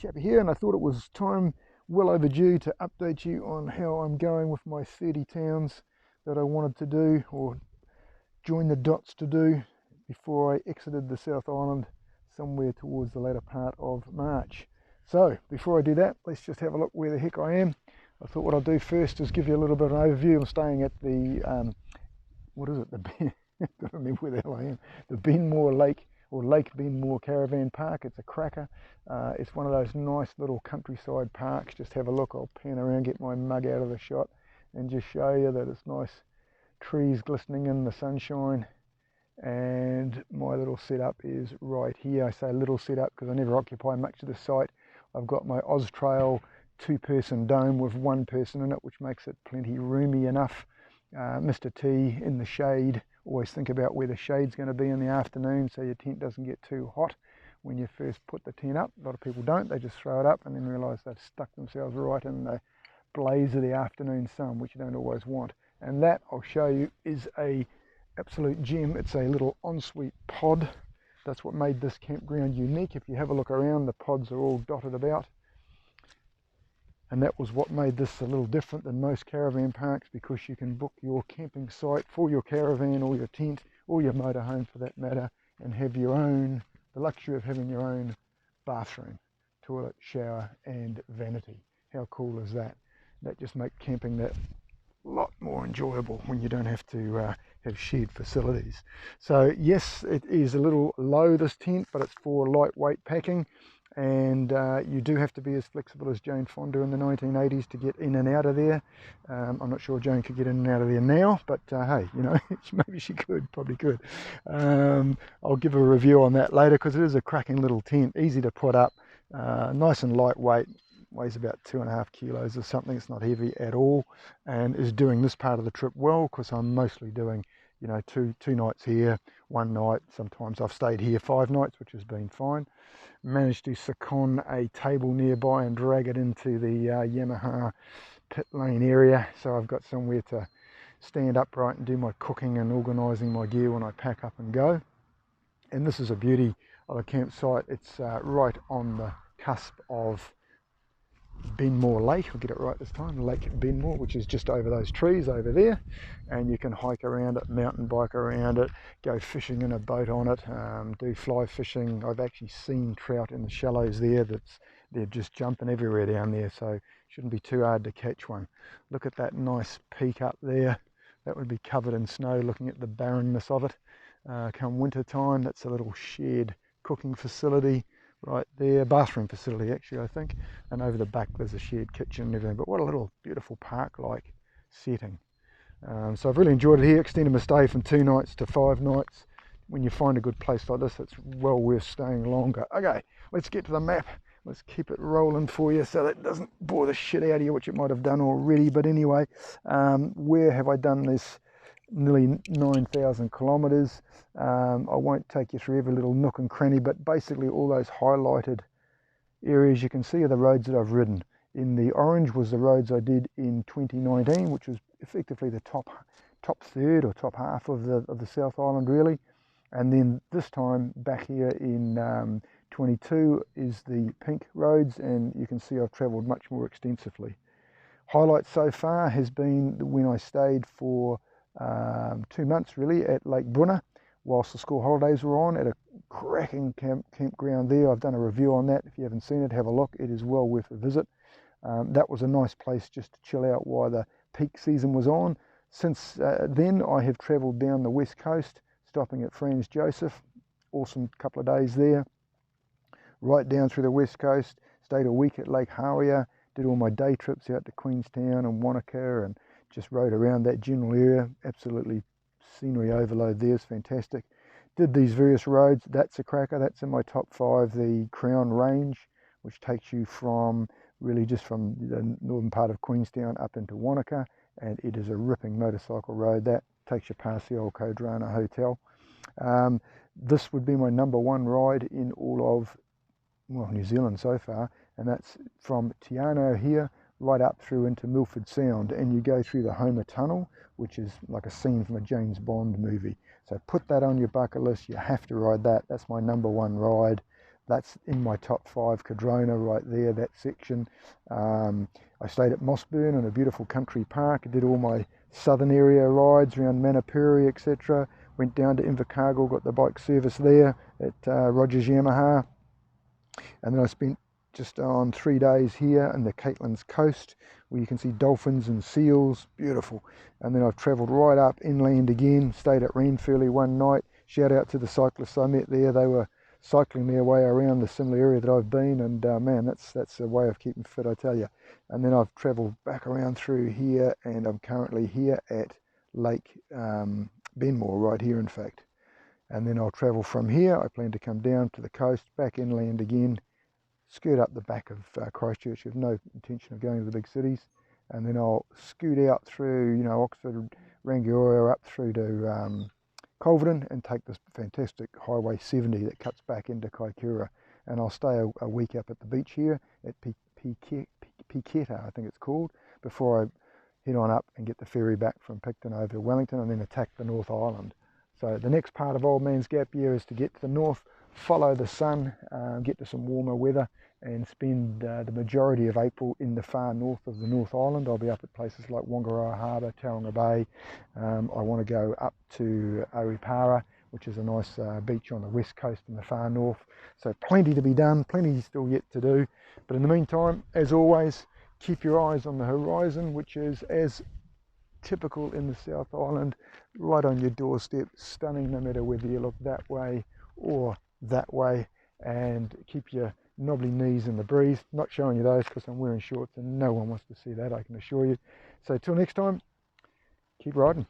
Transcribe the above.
Chapee here, and I thought it was time well overdue to update you on how I'm going with my 30 towns that I wanted to do, or join the dots to do, before I exited the South Island somewhere towards the latter part of March. So before I do that, let's just have a look where the heck I am. I thought what I'll do first is give you a little bit of an overview. I'm staying at the what is it, the I don't remember where the hell I am, the Benmore Lake, or Lake Benmore Caravan Park. It's a cracker. It's one of those nice little countryside parks. Just have a look. I'll pan around, get my mug out of the shot, and just show you that it's nice. Trees glistening in the sunshine, and my little setup is right here. I say little setup because I never occupy much of the site. I've got my Austrail two-person dome with one person in it, which makes it plenty roomy enough. Mr. T in the shade. Always think about where the shade's going to be in the afternoon so your tent doesn't get too hot when you first put the tent up. A lot of people don't. They just throw it up and then realise they've stuck themselves right in the blaze of the afternoon sun, which you don't always want. And that, I'll show you, is a absolute gem. It's a little ensuite pod. That's what made this campground unique. If you have a look around, the pods are all dotted about. And that was what made this a little different than most caravan parks, because you can book your camping site for your caravan or your tent or your motorhome for that matter, and have your own, the luxury of having your own bathroom, toilet, shower and vanity. How cool is that? That just makes camping that lot more enjoyable when you don't have to have shared facilities. So yes, it is a little low, this tent, but it's for lightweight packing. And you do have to be as flexible as Jane Fonda in the 1980s to get in and out of there. I'm not sure Jane could get in and out of there now, but hey, you know, maybe she could, probably could. I'll give a review on that later, because it is a cracking little tent, easy to put up, nice and lightweight, weighs about 2.5 kilos or something. It's not heavy at all, and is doing this part of the trip well, because I'm mostly doing, you know, two nights here, one night. Sometimes I've stayed here 5 nights, which has been fine. Managed to second a table nearby and drag it into the Yamaha pit lane area, so I've got somewhere to stand upright and do my cooking and organising my gear when I pack up and go. And this is a beauty of a campsite. It's right on the cusp of Benmore Lake. I'll get it right this time, Lake Benmore, which is just over those trees over there, and you can hike around it, mountain bike around it, go fishing in a boat on it, do fly fishing. I've actually seen trout in the shallows there. They're just jumping everywhere down there, so shouldn't be too hard to catch one. Look at that nice peak up there. That would be covered in snow, looking at the barrenness of it. Come winter time, that's a little shared cooking facility right there, bathroom facility actually, I think, and over the back there's a shared kitchen and everything. But what a little beautiful park-like setting. So I've really enjoyed it here. Extended my stay from 2 nights to 5 nights. When you find a good place like this, it's well worth staying longer. Okay, let's get to the map. Let's keep it rolling for you so that it doesn't bore the shit out of you, which it might have done already. But anyway, where have I done this? Nearly 9,000 kilometers. I won't take you through every little nook and cranny, but basically all those highlighted areas you can see are the roads that I've ridden. In the orange was the roads I did in 2019, which was effectively the top third or top half of the South Island, really. And then this time back here in 22 is the pink roads, and you can see I've travelled much more extensively. Highlight so far has been when I stayed for 2 months really at Lake Benmore whilst the school holidays were on, at a cracking campground there. I've done a review on that. If you haven't seen it, have a look. It is well worth a visit. That was a nice place just to chill out while the peak season was on. Since then I have travelled down the west coast, stopping at Franz Josef. Awesome couple of days there. Right down through the west coast, stayed a week at Lake Haria, did all my day trips out to Queenstown and Wanaka, and just rode around that general area. Absolutely scenery overload there is fantastic. Did these various roads. That's a cracker. That's in my top 5. The Crown Range, which takes you from really just from the northern part of Queenstown up into Wanaka, and it is a ripping motorcycle road. That takes you past the old Kodrana Hotel. This would be my #1 ride in all of, well, New Zealand so far, and that's from Te Anau here right up through into Milford Sound, and you go through the Homer Tunnel, which is like a scene from a James Bond movie. So put that on your bucket list. You have to ride that. That's my #1 ride. that's in my top 5. Cardrona right there, that section. I stayed at Mossburn in a beautiful country park. I did all my southern area rides around Manapuri, etc. Went down to Invercargill, got the bike service there at Rogers Yamaha, and then I spent just on 3 days here in the Caitlin's Coast, where you can see dolphins and seals, beautiful. And then I've travelled right up inland again, stayed at Ranfurly one night. Shout out to the cyclists I met there. They were cycling their way around the similar area that I've been, and man, that's a way of keeping fit, I tell you. And then I've travelled back around through here, and I'm currently here at Lake Benmore, right here in fact. And then I'll travel from here. I plan to come down to the coast, back inland again, skirt up the back of Christchurch. I have no intention of going to the big cities, and then I'll scoot out through, you know, Oxford, Rangiora, up through to Culverden, and take this fantastic Highway 70 that cuts back into Kaikoura, and I'll stay a week up at the beach here at Piketa, I think it's called, before I head on up and get the ferry back from Picton over to Wellington, and then attack the North Island. So the next part of Old Man's Gap Year is to get to the north, follow the sun, get to some warmer weather, and spend the majority of April in the far north of the North Island. I'll be up at places like Whangaroa Harbour, Tauranga Bay. I want to go up to Aripara, which is a nice beach on the west coast in the far north. So plenty to be done, plenty still yet to do. But in the meantime, as always, keep your eyes on the horizon, which is as typical in the South Island, right on your doorstep, stunning no matter whether you look that way or that way, and keep your knobbly knees in the breeze. Not showing you those because I'm wearing shorts and no one wants to see that, I can assure you. So till next time, keep riding.